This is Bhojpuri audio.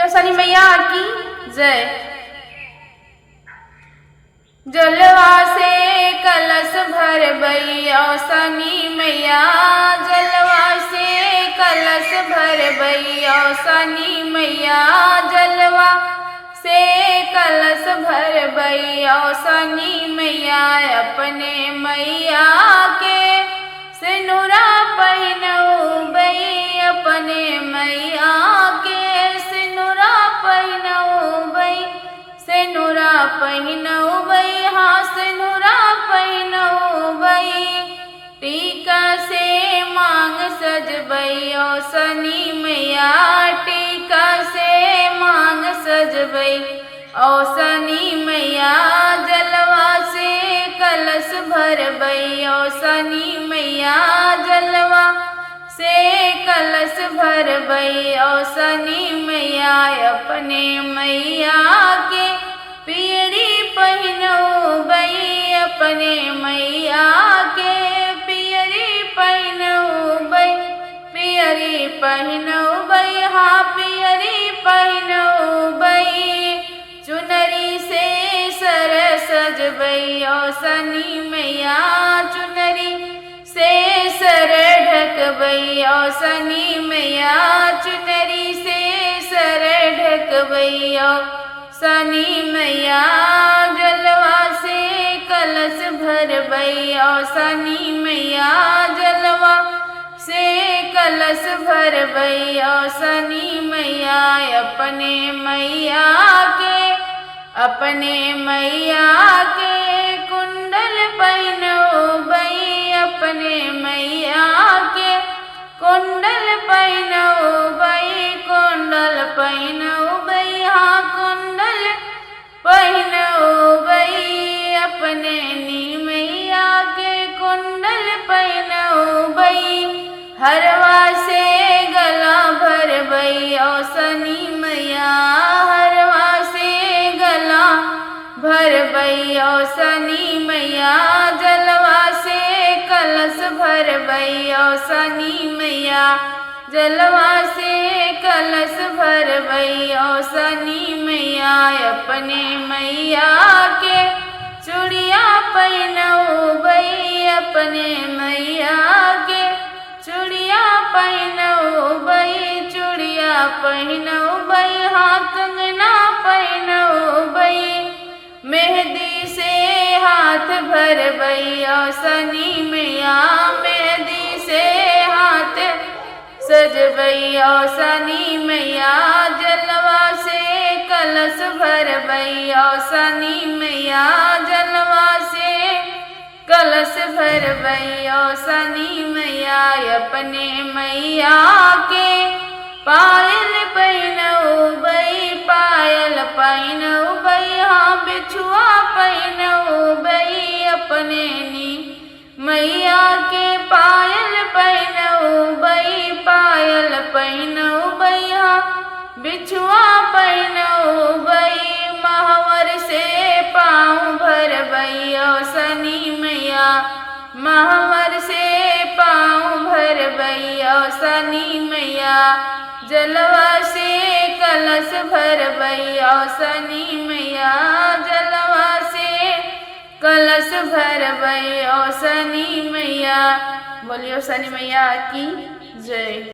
शनि मैया की जय। जलवा से कलश भर बैया शनि मैया, जलवा से कलश भर बैया शनि मैया, जलवा से कलश भर बैया शनि मैया। अपने मैया के सिनुरा पहिनऊ बई, अपने मैया के सिनुरा पहिनऊ बई, सिनुरा पहिनऊ बई, हाँ सिनुरा पहिनऊ बई। टीका से मांग सजबई ओ शनि मैया, टीका से मांग सजबई ओ शनि मैया। जलवा से कलश भरबई ओ शनि मैया, जलवा से कलश भरबई ओ शनि मैया। अपने मैया के पियरी पहिनऊ बई, अपने मैया के पियरी पहिनऊ बई, पियरी पहिनऊ बई, हाँ पियरी पहिनऊ बई। चुनरी से सर सजबई ओ शनि मैया, चुनरी से सर ढकबई ओ शनि मैया, चुनरी से सर ढकबई ओ शनि मैया। जलवा से कलश भरबई ओ शनि मैया, जलवा से कलश भरबई ओ शनि मैया। अपने मैया के, अपने मैया के कुंडल पहिनऊ बई, अपने मैया के कुंडल पहिनऊ बई, कुंडल पहिनऊ बई, हाँ कुंडल पहिनऊ बई। अपने नी मैया के कुंडल पहिनऊ बई, हरवा से गला भरबई ओ शनि मैया, हरवा से गला भरबई ओ शनि मैया। जलवा से कलश भरबई ओ शनि मैया, जलवा से कलश भरबई ओ शनि मैया। अपने मैया के चूड़िया पहिनऊ बई, अपने मैया के चूड़िया पहिनऊ बई, चूड़िया पहिनऊ बई, हाँ कंगना पहिनऊ बई। मेहंदी से हाथ भरबई ओ शनि मैया, मेहंदी से हाथ सजबई ओ शनि मैया। जलवा से कलश भरबई ओ शनि मैया, जलवा से कलश भरबई ओ शनि मैया। अपने मैया के पायल पहिनऊ बई, पायल पहिनऊ बई, हाँ बिछुआ पहिनऊ बई। अपने नी मैया के पायल पहिनऊ बई, पायल पहिनऊ बई, हाँ बिछुआ पहिनऊ बई। महावर से पाँव भरबई ओ शनि मैया, महावर से पाँव भरबई ओ शनि मैया। जलवा से कलश भरबई ओ शनि मैया, जलवा से कलश भरबई ओ शनि मैया। बोलियो शनि मैया की जय।